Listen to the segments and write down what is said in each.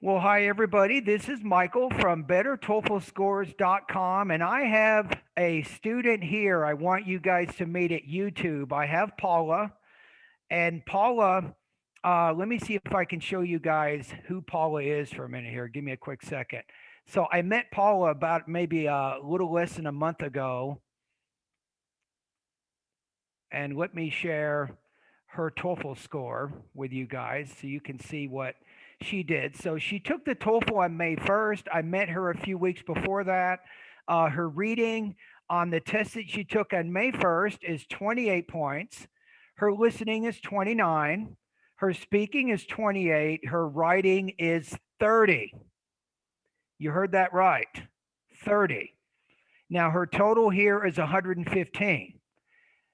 Well, hi everybody. This is Michael from BetterTOEFLScores.com, and I have a student here. I want you guys to meet at YouTube. I have Paula, and Paula. Let me see if I can show you guys who Paula is for a minute here. Give me a quick second. So I met Paula about maybe a little less than a month ago, and let me share her TOEFL score with you guys so you can see what she did. So she took the TOEFL on May 1st. I met her a few weeks before that. Her reading on the test that she took on May 1st is 28 points. Her listening is 29. Her speaking is 28. Her writing is 30. You heard that right. 30. Now her total here is 115.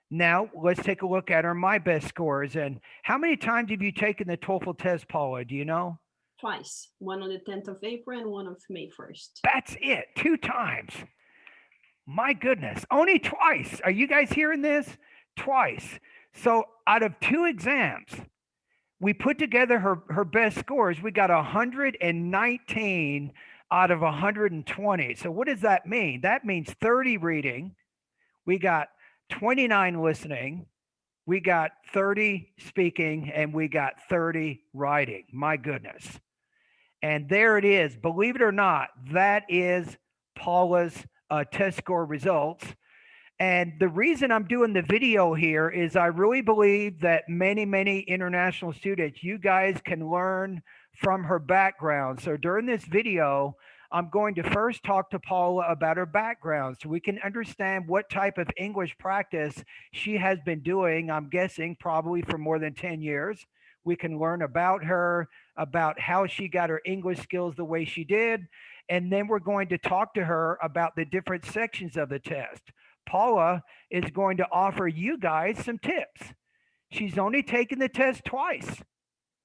Now, let's take a look at our MyBest scores. And how many times have you taken the TOEFL test, Paula? Do you know? Twice, one on the 10th of April and one of May 1st. That's it, two times. My goodness, only twice. Are you guys hearing this? Twice. So, out of two exams, we put together her best scores. We got 119 out of 120. So, what does that mean? That means 30 reading. We got 29 listening. We got 30 speaking, and we got 30 writing. My goodness. And there it is. Believe it or not, that is Paula's test score results. And the reason I'm doing the video here is I really believe that many international students, you guys can learn from her background. So during this video, I'm going to first talk to Paula about her background so we can understand what type of English practice she has been doing. I'm guessing probably for more than 10 years. We can learn about her, about how she got her English skills the way she did. And then we're going to talk to her about the different sections of the test. Paula is going to offer you guys some tips. She's only taken the test twice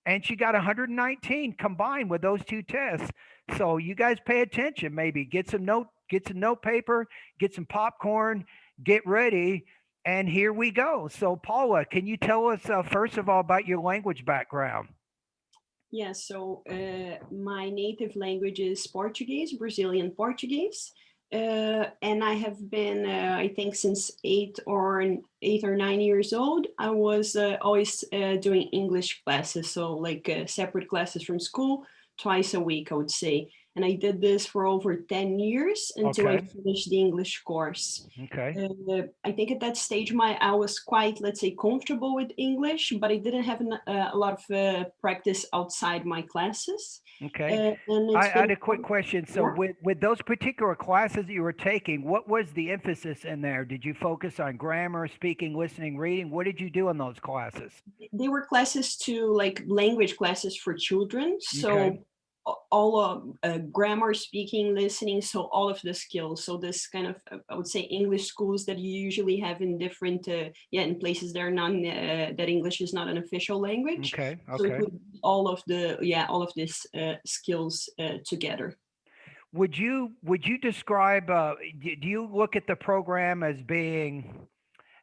and she got 119 combined with those two tests. So you guys pay attention, maybe get some note paper, get some popcorn, get ready, and here we go. So Paula, can you tell us first of all about your language background? Yeah, so my native language is Portuguese, Brazilian Portuguese. And I have been, I think, since 8 or 9 years old, I was always doing English classes. So, like separate classes from school, twice a week, I would say. And I did this for over 10 years until I Okay. finished the English course. Okay. I think at that stage, I was quite, let's say, comfortable with English, but I didn't have a lot of practice outside my classes. Okay. And I it's had been, a quick question. So yeah. with those particular classes that you were taking, what was the emphasis in there? Did you focus on grammar, speaking, listening, reading? What did you do in those classes? They were classes to like language classes for children. Okay. So all grammar, speaking, listening, so all of the skills. So this kind of, I would say, English schools that you usually have in different, in places that are non, that English is not an official language. Okay. So it Okay. would be all of these skills together. Would you describe do you look at the program as being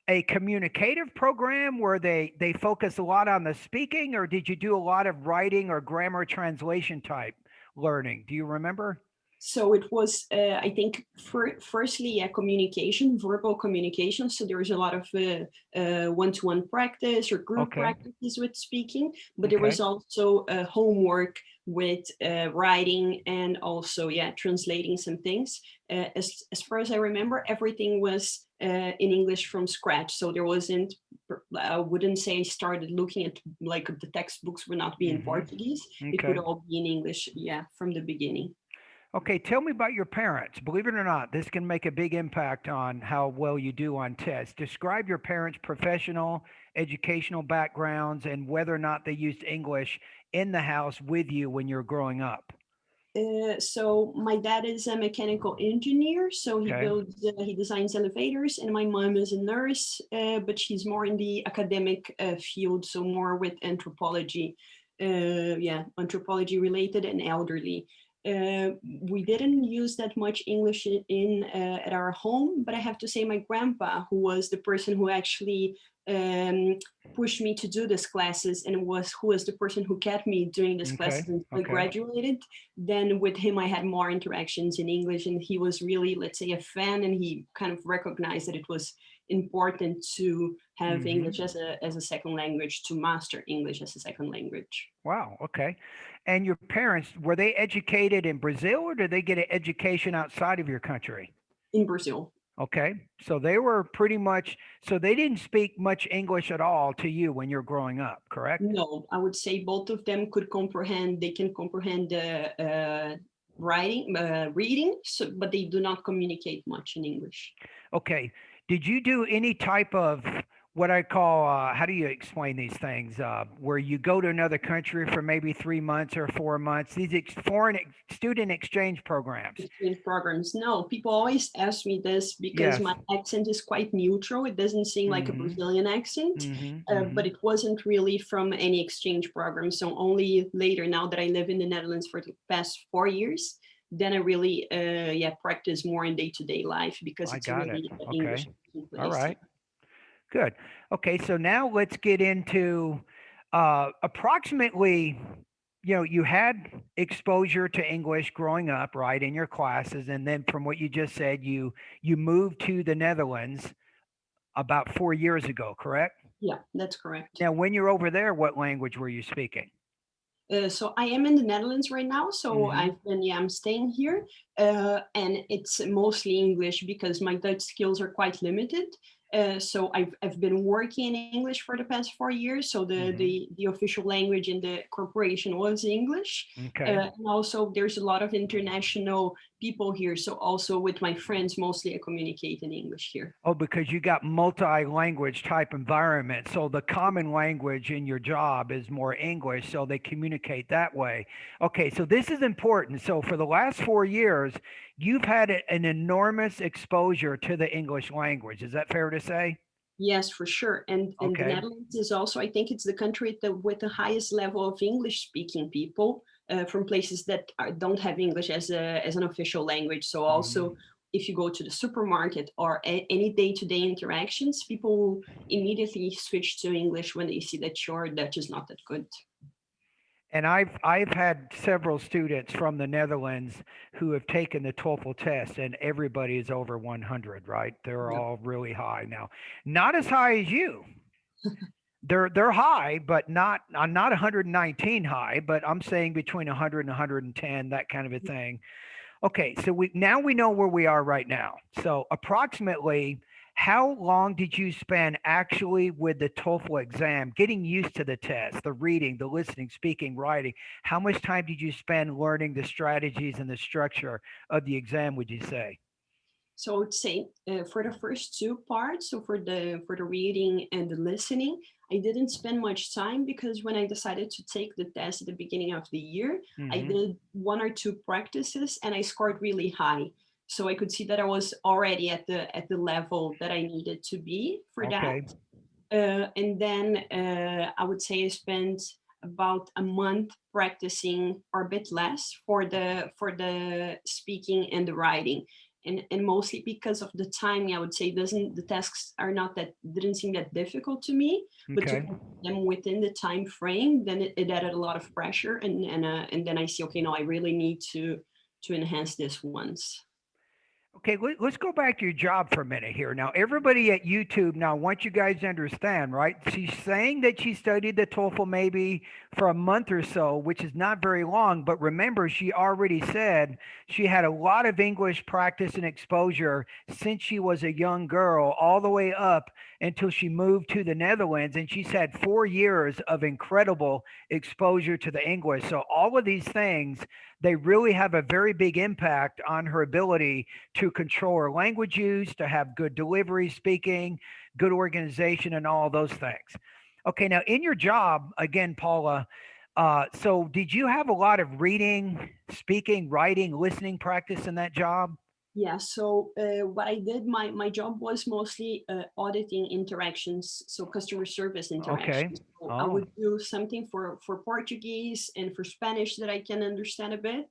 a communicative program where they focus a lot on the speaking, or did you do a lot of writing or grammar translation type learning? Do you remember? So it was, I think, firstly, communication, verbal communication. So there was a lot of one-to-one practice or group Okay. practices with speaking, but there was Okay. also homework with writing and also, translating some things. As far as I remember, everything was in English from scratch. So there wasn't, I wouldn't say I started looking at like the textbooks would not be in Mhm. Portuguese. It would Okay. all be in English, from the beginning. Okay, tell me about your parents. Believe it or not, this can make a big impact on how well you do on tests. Describe your parents' professional, educational backgrounds and whether or not they used English in the house with you when you're growing up. So my dad is a mechanical engineer, so Okay. he designs elevators, and my mom is a nurse, but she's more in the academic field, so more with anthropology, anthropology related and elderly. We didn't use that much English in at our home, but I have to say my grandpa, who was the person who actually pushed me to do these classes and was who was the person who kept me doing these Okay. classes until I Okay. graduated. Then with him, I had more interactions in English, and he was really, let's say, a fan, and he kind of recognized that it was important to have Hmm. English as a second language, to master English as a second language. Wow. Okay. And your parents, were they educated in Brazil or did they get an education outside of your country? In Brazil. Okay. So they were pretty much, so they didn't speak much English at all to you when you're growing up, correct? No, I would say both of them could comprehend. They can comprehend reading, so, but they do not communicate much in English. Okay. Did you do any type of what I call, how do you explain these things? Where you go to another country for maybe 3 months or 4 months, these student exchange programs. Exchange programs. No, people always ask me this because Yes. my accent is quite neutral. It doesn't seem like a Mm-hmm. Brazilian accent, Mm-hmm. but Mm-hmm. it wasn't really from any exchange program. So only later, now that I live in the Netherlands for the past 4 years, then I really, practice more in day-to-day life because I it's a got it. really Okay. English All place. right. Good. Okay, so now let's get into approximately, you had exposure to English growing up, right, in your classes, and then from what you just said, you moved to the Netherlands about 4 years ago, correct? Yeah, that's correct. Now, when you're over there, what language were you speaking? So I am in the Netherlands right now. So Mm-hmm. I'm staying here, and it's mostly English because my Dutch skills are quite limited. So I've been working in English for the past 4 years. So Mm-hmm. the official language in the corporation was English, Okay. and also there's a lot of international people here. So also with my friends, mostly I communicate in English here. Oh, because you got multi-language type environment. So the common language in your job is more English, so they communicate that way. Okay, so this is important. So for the last 4 years, you've had an enormous exposure to the English language. Is that fair to say? Yes, for sure. And the Okay. Netherlands is also, I think it's the country with the highest level of English speaking people from places that don't have English as an official language. So Hmm. also, if you go to the supermarket or any day-to-day interactions, people will immediately switch to English when they see that your Dutch is not that good. And I've had several students from the Netherlands who have taken the TOEFL test, and everybody is over 100, right? They're Yeah. all really high now. Not as high as you. They're high, but not I'm not 119 high, but I'm saying between 100 and 110, that kind of a thing. Okay, so we know where we are right now. So approximately how long did you spend actually with the TOEFL exam, getting used to the test, the reading, the listening, speaking, writing? How much time did you spend learning the strategies and the structure of the exam, would you say? So I would say for the first two parts, so for the reading and the listening, I didn't spend much time because when I decided to take the test at the beginning of the year, I Hmm. did one or two practices and I scored really high. So I could see that I was already at the level that I needed to be for that. Okay. And then I would say I spent about a month practicing or a bit less for the speaking and the writing, and mostly because of the timing. I would say doesn't the tasks are not that didn't seem that difficult to me, but to Okay. complete them within the time frame, then it added a lot of pressure, and then I see, okay, no, I really need to enhance this once. Okay, let's go back to your job for a minute here. Now, everybody at YouTube now wants you guys to understand, right? She's saying that she studied the TOEFL maybe for a month or so, which is not very long. But remember, she already said she had a lot of English practice and exposure since she was a young girl, all the way up until she moved to the Netherlands. And she's had 4 years of incredible exposure to the English. So, all of these things, they really have a very big impact on her ability to control her language use, to have good delivery, speaking, good organization, and all those things. Okay, now in your job, again, Paula, so did you have a lot of reading, speaking, writing, listening practice in that job? Yeah, so what I did, my job was mostly auditing interactions, so customer service Okay. interactions. So I Oh, would do something for Portuguese and for Spanish that I can understand a bit,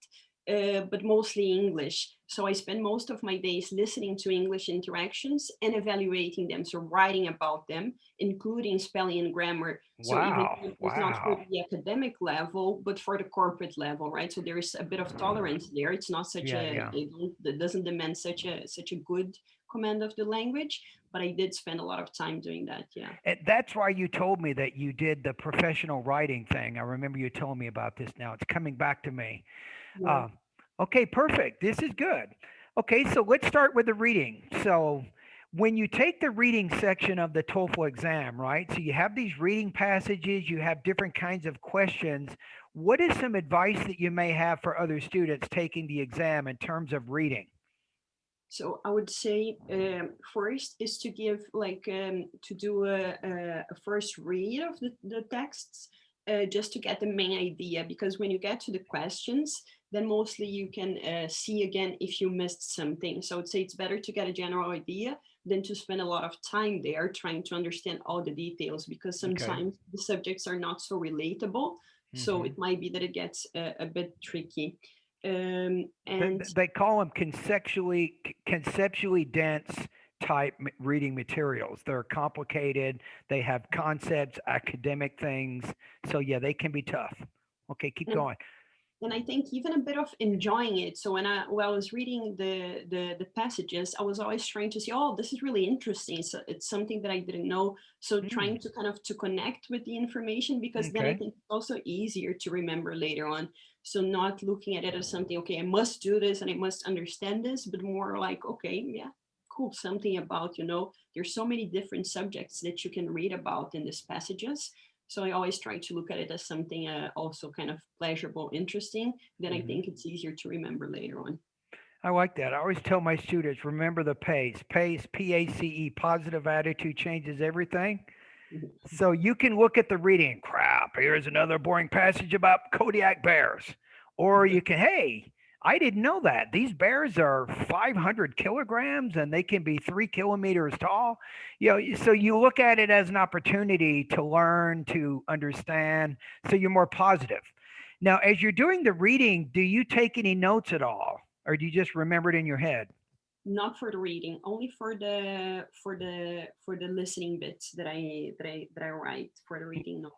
but mostly English. So I spend most of my days listening to English interactions and evaluating them. So writing about them, including spelling and grammar. So even Wow. if it's not for Wow. the academic level, but for the corporate level, right? So there is a bit of tolerance there. It's not such Yeah, yeah. it doesn't demand such a good command of the language, but I did spend a lot of time doing that. Yeah. And that's why you told me that you did the professional writing thing. I remember you telling me about this now. It's coming back to me. Yeah. Uh, okay, perfect. This is good. Okay, so let's start with the reading. So, when you take the reading section of the TOEFL exam, right? So, you have these reading passages, you have different kinds of questions. What is some advice that you may have for other students taking the exam in terms of reading? So I would say first is to give to do a first read of the texts just to get the main idea, because when you get to the questions, then mostly you can see again if you missed something. So I would say it's better to get a general idea than to spend a lot of time there trying to understand all the details, because Okay. sometimes the subjects are not so relatable. So Hmm. it might be that it gets a bit tricky. They, And they call them conceptually dense type reading materials. They're complicated. They have concepts, academic things. So yeah, they can be tough. Okay, keep going. and I think even a bit of enjoying it. So when I was reading the passages, I was always trying to see, oh, this is really interesting. So it's something that I didn't know. So trying Mm, to kind of to connect with the information, because then I okay. think it's also easier to remember later on. So not looking at it as something, okay, I must do this and I must understand this, but more like, okay, yeah, cool, something about, there's so many different subjects that you can read about in these passages. So I always try to look at it as something also kind of pleasurable, interesting. Then I Hmm. think it's easier to remember later on. I like that. I always tell my students, remember the PACE. PACE, PACE, positive attitude changes everything. Mhm. So you can look at the reading, crap, here's another boring passage about Kodiak bears. Or you can, hey, I didn't know that. These bears are 500 kilograms and they can be 3 kilometers tall. So you look at it as an opportunity to learn, to understand. So you're more positive. Now, as you're doing the reading, do you take any notes at all? Or do you just remember it in your head? Not for the reading, only for the listening bits that I write. For the reading, no.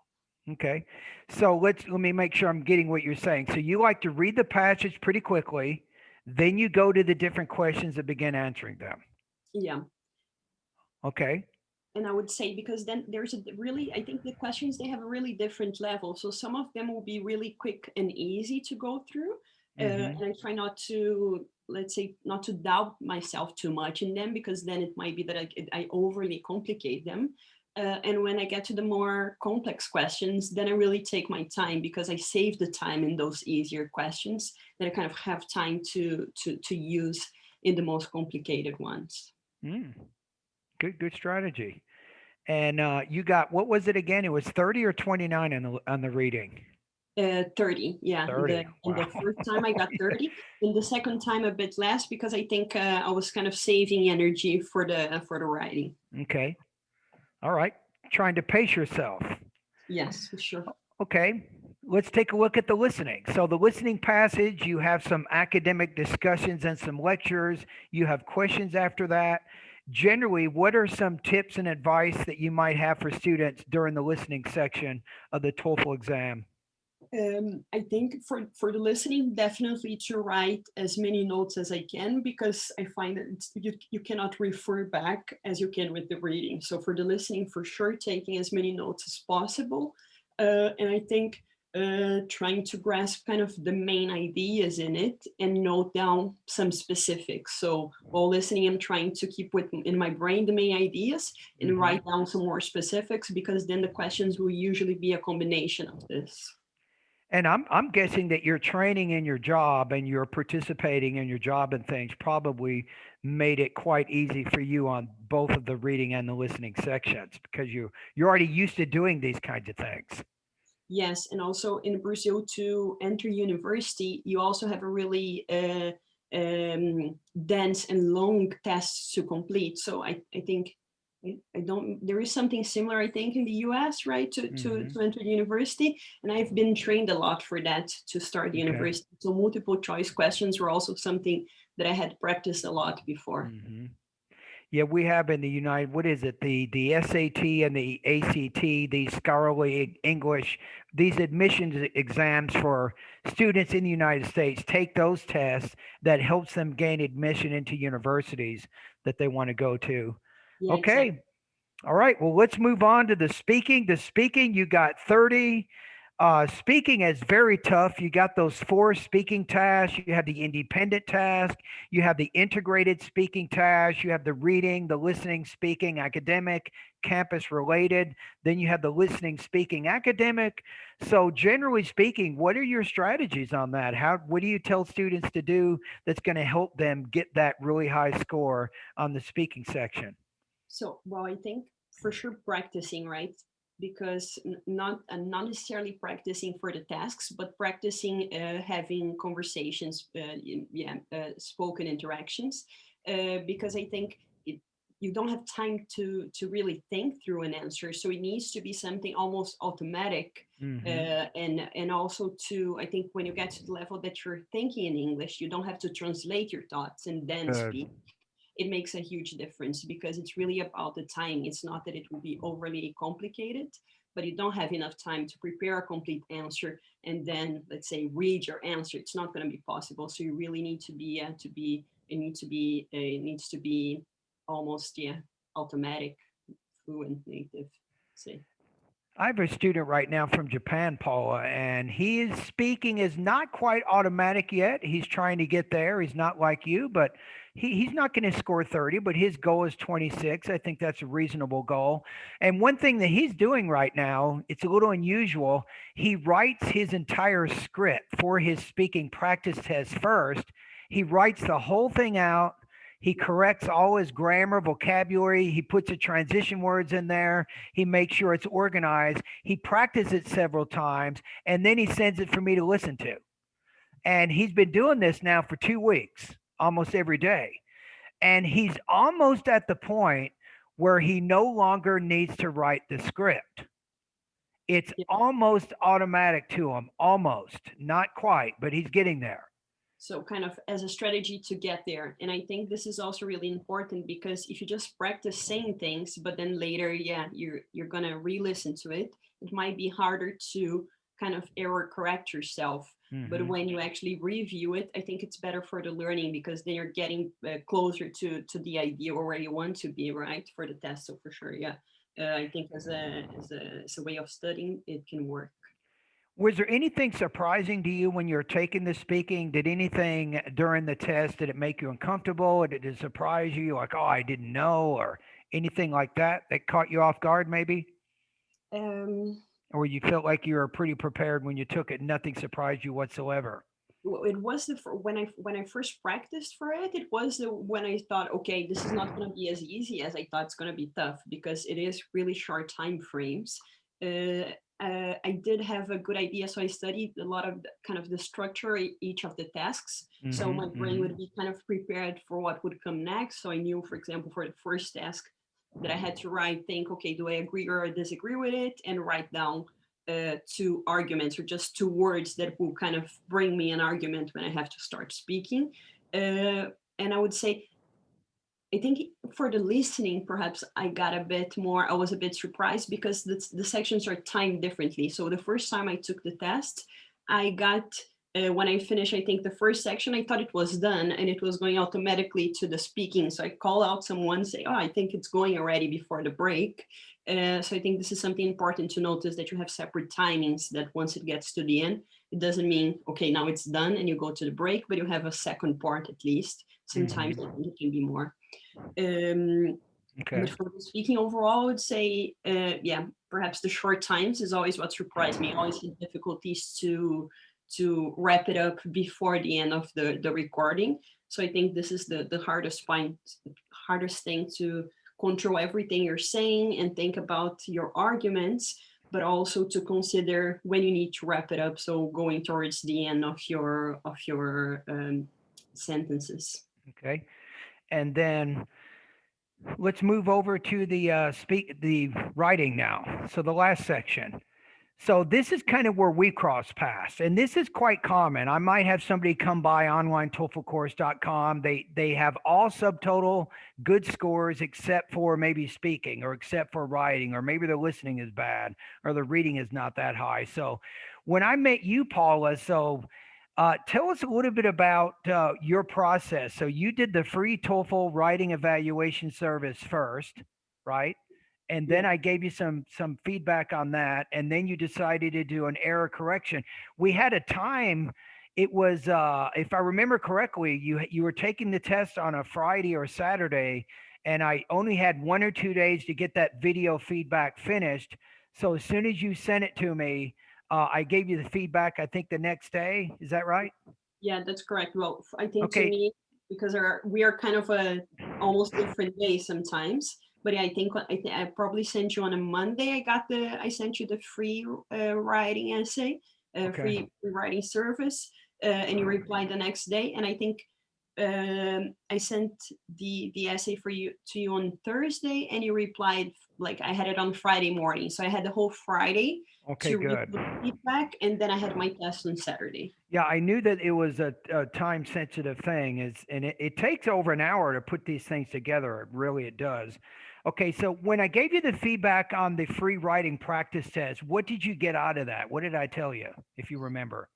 Okay. So let me make sure I'm getting what you're saying. So you like to read the passage pretty quickly, then you go to the different questions and begin answering them. Yeah. Okay. And I would say, because then there's I think the questions, they have a really different level. So some of them will be really quick and easy to go through. Mm-hmm. And I try not to, let's say, not to doubt myself too much in them, because then it might be that I overly complicate them. And when I get to the more complex questions, then I really take my time, because I save the time in those easier questions that I kind of have time to use in the most complicated ones. Mm. Good strategy. And you got what was it again? It was 30 or 29 on the reading. 30, yeah. 30. In Wow. the first time I got 30. In the second time a bit less, because I think I was kind of saving energy for the writing. Okay. All right. Trying to pace yourself. Yes, for sure. Okay, let's take a look at the listening. So, the listening passage, you have some academic discussions and some lectures. You have questions after that. Generally, what are some tips and advice that you might have for students during the listening section of the TOEFL exam? I think for the listening, definitely to write as many notes as I can, because I find that you cannot refer back as you can with the reading. So for the listening, for sure, taking as many notes as possible. And I think trying to grasp kind of the main ideas in it and note down some specifics. So while listening, I'm trying to keep in my brain the main ideas and Hmm. write down some more specifics, because then the questions will usually be a combination of this. And I'm guessing that your training in your job and your participating in your job and things probably made it quite easy for you on both of the reading and the listening sections because you're already used to doing these kinds of things. Yes, and also in Brazil, to enter university, you also have a really dense and long tests to complete. So I think I don't, there is something similar, I think, in the US, right, Hmm. to enter the university. And I've been trained a lot for that to start the Okay. university. So multiple choice questions were also something that I had practiced a lot before. Hmm. Yeah, we have in the United, what is it? The SAT and the ACT, the scholarly English, these admissions exams for students in the United States take those tests that helps them gain admission into universities that they want to go to. Yeah, exactly. Okay. All right. Well, let's move on to the speaking. The speaking, you got 30. Speaking is very tough. You got those four speaking tasks. You have the independent task. You have the integrated speaking task. You have the reading, the listening, speaking, academic, campus related. Then you have the listening, speaking, academic. So, generally speaking, what are your strategies on that? What do you tell students to do that's going to help them get that really high score on the speaking section? So, well, I think for sure practicing, right? Because not necessarily practicing for the tasks, but practicing having conversations, spoken interactions. Because I think you don't have time to really think through an answer, so it needs to be something almost automatic. Hmm. And also to, I think when you get to the level that you're thinking in English, you don't have to translate your thoughts and then Good. speak. It makes a huge difference because it's really about the time. It's not that it will be overly complicated, but you don't have enough time to prepare a complete answer and then, let's say, read your answer. It's not going to be possible. So you really need it needs to be almost, automatic, fluent, native, say. I have a student right now from Japan, Paula, and his speaking is not quite automatic yet. He's trying to get there. He's not like you, but he's not going to score 30, but his goal is 26. I think that's a reasonable goal. And one thing that he's doing right now, it's a little unusual. He writes his entire script for his speaking practice test first. He writes the whole thing out. He corrects all his grammar, vocabulary. He puts the transition words in there. He makes sure it's organized. He practices it several times, and then he sends it for me to listen to. And he's been doing this now for 2 weeks, almost every day. And he's almost at the point where he no longer needs to write the script. It's almost automatic to him, almost, not quite, but he's getting there. So kind of as a strategy to get there. And I think this is also really important because if you just practice saying things but then later, you're going to re-listen to it, it might be harder to kind of error correct yourself. But Hmm. when you actually review it, I think it's better for the learning because then you're getting closer to the idea or where you want to be, right, for the test. So for sure, I think as a way of studying, it can work. Was there anything surprising to you when you're taking the speaking? Did anything during the test, did it make you uncomfortable? Or did it surprise you? Like, oh, I didn't know, or anything like that that caught you off guard, maybe? Um, Or you felt like you were pretty prepared when you took it, nothing surprised you whatsoever? it was when I first practiced for it. It was when I thought, okay, this is not going to be as easy as I thought. It's going to be tough because it is really short time frames. I did have a good idea, so I studied a lot of kind of the structure each of the tasks, so Hmm. my brain Hmm. would be kind of prepared for what would come next. So I knew, for example, for the first task that I had to write, think, okay, do I agree or disagree with it, and write down two arguments or just two words that will kind of bring me an argument when I have to start speaking. And I would say, I think for the listening, perhaps I was a bit surprised because the sections are timed differently. So the first time I took the test, I got, when I finished, I think the first section, I thought it was done and it was going automatically to the speaking. So I call out someone, say, oh, I think it's going already before the break. So I think this is something important to notice that you have separate timings that once it gets to the end, it doesn't mean, okay, now it's done and you go to the break, but you have a second part at least. Sometimes I Hmm. think it can be more. Um, but Okay. for speaking overall, I would say, perhaps the short times is always what surprised me. I always had difficulties to wrap it up before the end of the recording. So I think this is the hardest point, hardest thing to control everything you're saying and think about your arguments, but also to consider when you need to wrap it up. So going towards the end of your sentences. Okay. And then Let's move over to the writing now. So the last section. So this is kind of where we cross paths, and this is quite common. I might have somebody come by onlinetoeflcourse.com. They have all subtotal good scores except for maybe speaking or except for writing, or maybe their listening is bad or their reading is not that high. So when I met you, Paula, tell us a little bit about your process. So you did the free TOEFL writing evaluation service first, right? And then Yeah. I gave you some feedback on that, and then you decided to do an error correction. We had a time. It was, if I remember correctly, you were taking the test on a Friday or Saturday, and I only had 1 or 2 days to get that video feedback finished. So as soon as you sent it to me, I gave you the feedback. I think the next day. Is that right? Yeah, that's correct. Well, I think to Okay. me, because we are kind of a almost different day sometimes. But yeah, I probably sent you on a Monday. I sent you the free writing essay, Okay. free writing service, and you replied the next day. And I think I sent the essay for you to you on Thursday, and you replied like I had it on Friday morning. So I had the whole Friday Okay. to read Good. the feedback, and then I had my test on Saturday. Yeah, I knew that it was a time sensitive thing, and it takes over an hour to put these things together. Really, it does. Okay, so when I gave you the feedback on the free writing practice test, what did you get out of that? What did I tell you, if you remember?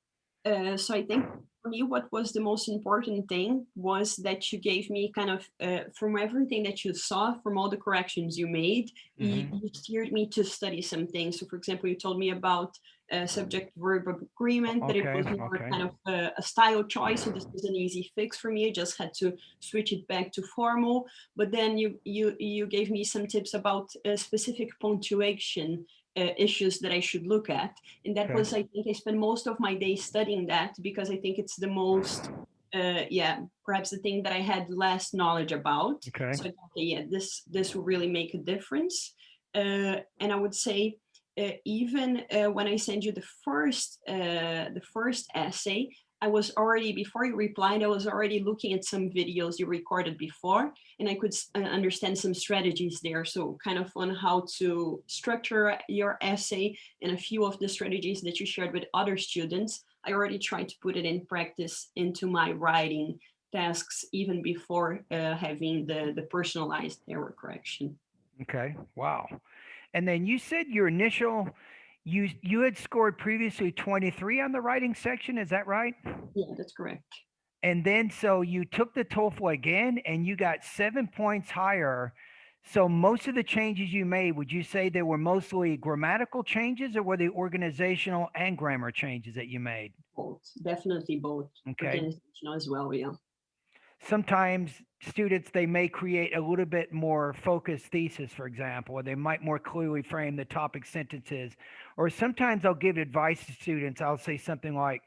So I think for me, what was the most important thing was that you gave me kind of from everything that you saw, from all the corrections you made, Hmm. you steered me to study some things. So, for example, you told me about subject verb agreement, that it Okay, was more okay, kind of a style choice. So this was an easy fix for me. I just had to switch it back to formal. But then you gave me some tips about specific punctuation issues that I should look at, and that okay, was, I think, I spent most of my day studying that because I think it's the most yeah, perhaps the thing that I had less knowledge about. okay, So I thought, okay, yeah, this will really make a difference. And I would say even when I send you the first essay, I was already, before you replied, I was already looking at some videos you recorded before, and I could understand some strategies there. So kind of on how to structure your essay, and a few of the strategies that you shared with other students, I already tried to put it in practice into my writing tasks even before having the personalized error correction. okay. Wow. And then you said your initial, you had scored previously 23 on the writing section. Is that right? Yeah, that's correct. And then so you took the TOEFL again and you got 7 points higher. So most of the changes you made, would you say they were mostly grammatical changes or were they organizational and grammar changes that you made? Both, definitely both. Okay. Organizational as well, yeah. Sometimes students they may create a little bit more focused thesis, for example, or they might more clearly frame the topic sentences. Or sometimes I'll give advice to students. I'll say something like,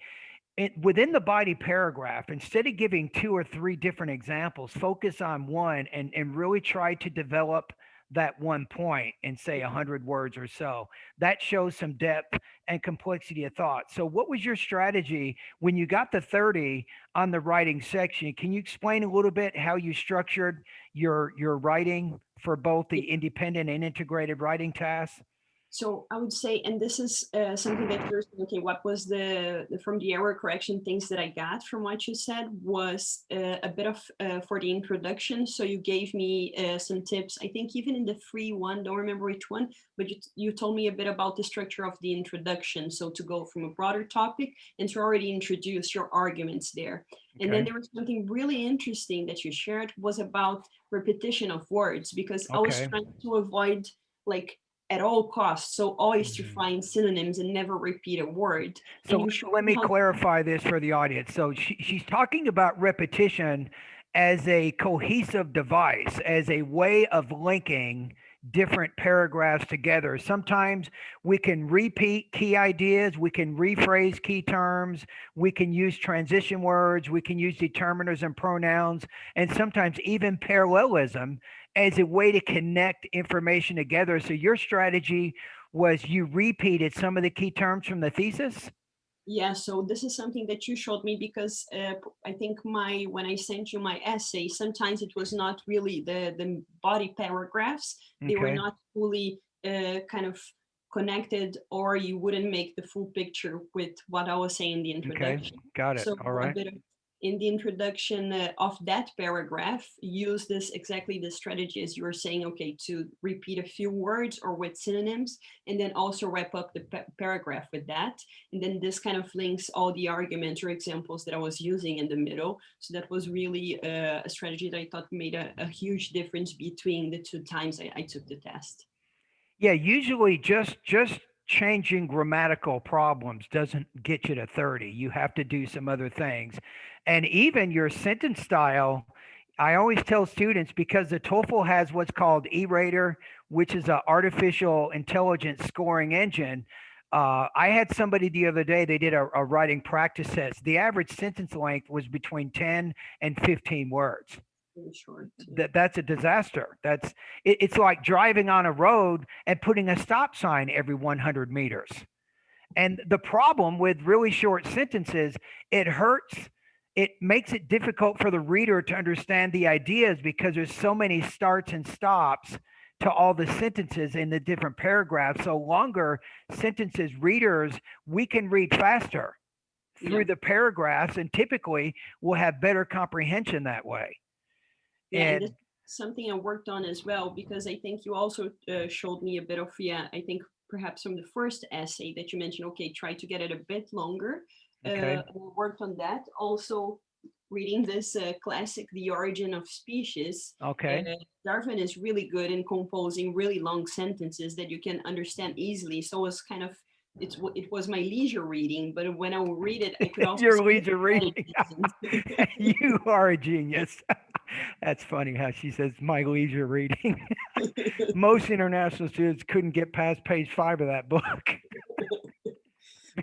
within the body paragraph, instead of giving two or three different examples, focus on one and really try to develop that one point in, say, 100 words or so. That shows some depth and complexity of thought. So, what was your strategy when you got the 30 on the writing section? Can you explain a little bit how you structured your writing for both the independent and integrated writing tasks? So I would say, and this is something that you're saying, okay, what was the from the error correction things that I got from what you said was a bit of for the introduction. So you gave me some tips, I think even in the free one, don't remember which one, but you told me a bit about the structure of the introduction. So to go from a broader topic and to already introduce your arguments there. And then Okay. there was something really interesting that you shared was about repetition of words, because I was Okay. trying to avoid like at all costs. So always to Mhm. find synonyms and never repeat a word. And So you showed let me me how. clarify this for the audience. So she's talking about repetition as a cohesive device, as a way of linking different paragraphs together. Sometimes we can repeat key ideas, we can rephrase key terms, we can use transition words, we can use determiners and pronouns, and sometimes even parallelism as a way to connect information together. So your strategy was you repeated some of the key terms from the thesis? Yeah, so this is something that you showed me because I think my when I sent you my essay, sometimes it was not really the body paragraphs. They were Okay. not fully kind of connected, or you wouldn't make the full picture with what I was saying in the Okay. introduction. Got it. So All a right. bit of in the introduction of that paragraph, use this exactly the strategy as you were saying. Okay, to repeat a few words or with synonyms, and then also wrap up the paragraph with that, and then this kind of links all the arguments or examples that I was using in the middle. So that was really a strategy that I thought made a huge difference between the two times I took the test. Yeah, usually just changing grammatical problems doesn't get you to 30. You have to do some other things. And even your sentence style, I always tell students because the TOEFL has what's called E-Rater, which is an artificial intelligence scoring engine. I had somebody the other day, they did a writing practice test. The average sentence length was between 10 and 15 words. Really short. Yeah. That's a disaster. It's like driving on a road and putting a stop sign every 100 meters. And the problem with really short sentences, it hurts. It makes it difficult for the reader to understand the ideas because there's so many starts and stops to all the sentences in the different paragraphs. So longer sentences, readers, we can read faster Yeah. through the paragraphs and typically will have better comprehension that way. Yeah, and this And is something I worked on as well because I think you also showed me a bit of, yeah, I think perhaps from the first essay that you mentioned, okay, try to get it a bit longer. okay. I worked on that. Also, reading this classic, The Origin of Species, uh, Okay. Darwin is really good in composing really long sentences that you can understand easily. So it's kind of, it was my leisure reading, but when I would read it, I could also Your skip leisure ahead reading. in lessons. You are a genius. That's funny how she says my leisure reading. Most international students couldn't get past page 5 of that book.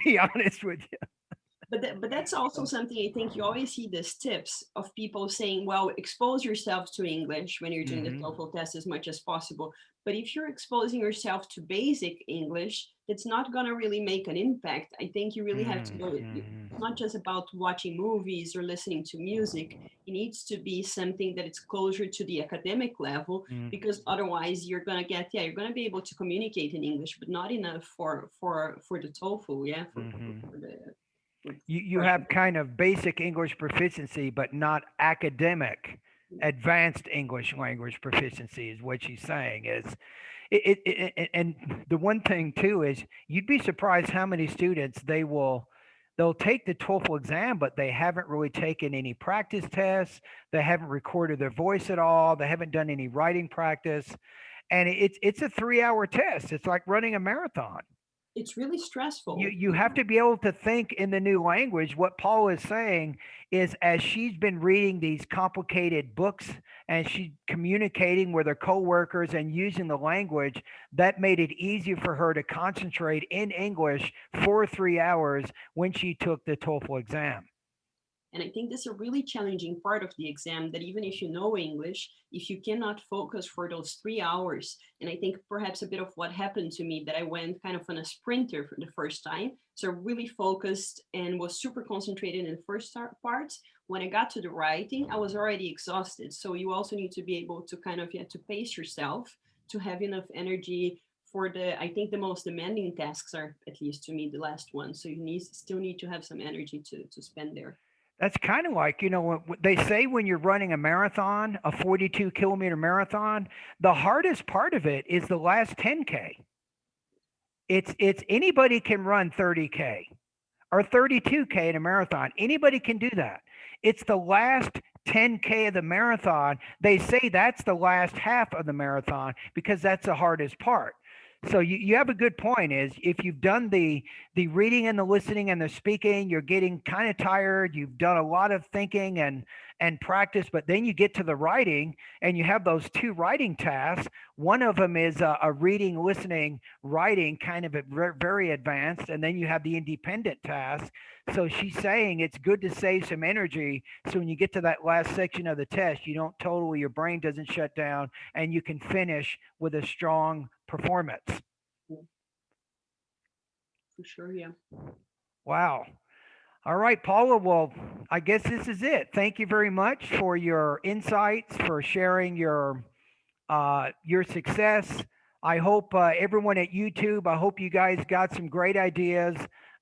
Be honest with you. But that's also something I think you always see these tips of people saying, well, expose yourself to English when you're doing the Hmm. TOEFL test as much as possible. But if you're exposing yourself to basic English, it's not going to really make an impact. I think you really have to go, Hmm. it's not just about watching movies or listening to music. It needs to be something that it's closer to the academic level, because otherwise you're going to get, yeah, you're going to be able to communicate in English, but not enough for the TOEFL, yeah, Hmm. for the with You pressure. have kind of basic English proficiency, but not academic advanced English language proficiency is what she's saying is and the one thing too is you'd be surprised how many students they'll take the TOEFL exam, but they haven't really taken any practice tests. They haven't recorded their voice at all. They haven't done any writing practice, and it's a 3 hour test. It's like running a marathon. It's really you stressful. you Yeah. have to be able to think in the new language. What Paula is saying is as she's been reading these complicated books and she's communicating with her coworkers and using the language, that made it easier for her to concentrate in English for 3 hours when she took the TOEFL exam. And I think this is a really challenging part of the exam, that even if you know English, if you cannot focus for those 3 hours, and I think perhaps a bit of what happened to me, that I went kind of on a sprinter for the first time. So really focused and was super concentrated in the first part. When I got to the writing, I was already exhausted. So you also need to be able to kind of, yeah, to pace yourself, to have enough energy for the, I think the most demanding tasks are, at least to me, the last one. So you still need to have some energy to spend there. That's kind of like, they say when you're running a marathon, a 42-kilometer marathon, the hardest part of it is the last 10K. It's anybody can run 30K or 32K in a marathon. Anybody can do that. It's the last 10K of the marathon. They say that's the last half of the marathon because that's the hardest part. So you have a good point is if you've done the reading and the listening and the speaking, you're getting kind of tired. You've done a lot of thinking and practice, but then you get to the writing and you have those two writing tasks. One of them is a reading, listening, writing, kind of a very advanced, and then you have the independent task. So she's saying it's good to save some energy so when you get to that last section of the test, you don't totally, your brain doesn't shut down and you can finish with a strong performance. Yeah, for sure, yeah. Wow. All right, Paula. Well, I guess this is it. Thank you very much for your insights, for sharing your success. I hope everyone at YouTube, I hope you guys got some great ideas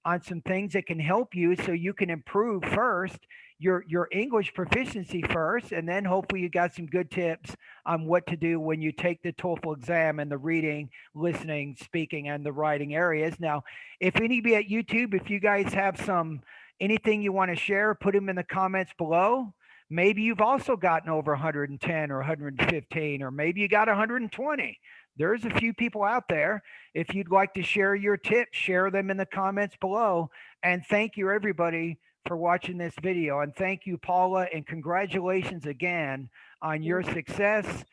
on some things that can help you so you can improve first your English proficiency first, and then hopefully you got some good tips on what to do when you take the TOEFL exam in the reading, listening, speaking, and the writing areas. Now, if anybody at YouTube, if you guys have some anything you want to share, put them in the comments below. Maybe you've also gotten over 110 or 115, or maybe you got 120. There's a few people out there. If you'd like to share your tips, share them in the comments below. And thank you, everybody, for watching this video. And thank you, Paula, and congratulations again on your success.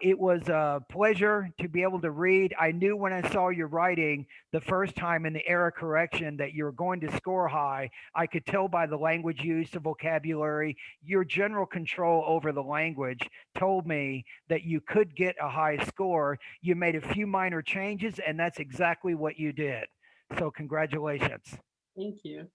It was a pleasure to be able to read. I knew when I saw your writing the first time in the error correction that you were going to score high. I could tell by the language use, the vocabulary, your general control over the language told me that you could get a high score. You made a few minor changes, and that's exactly what you did. So, congratulations. Thank you.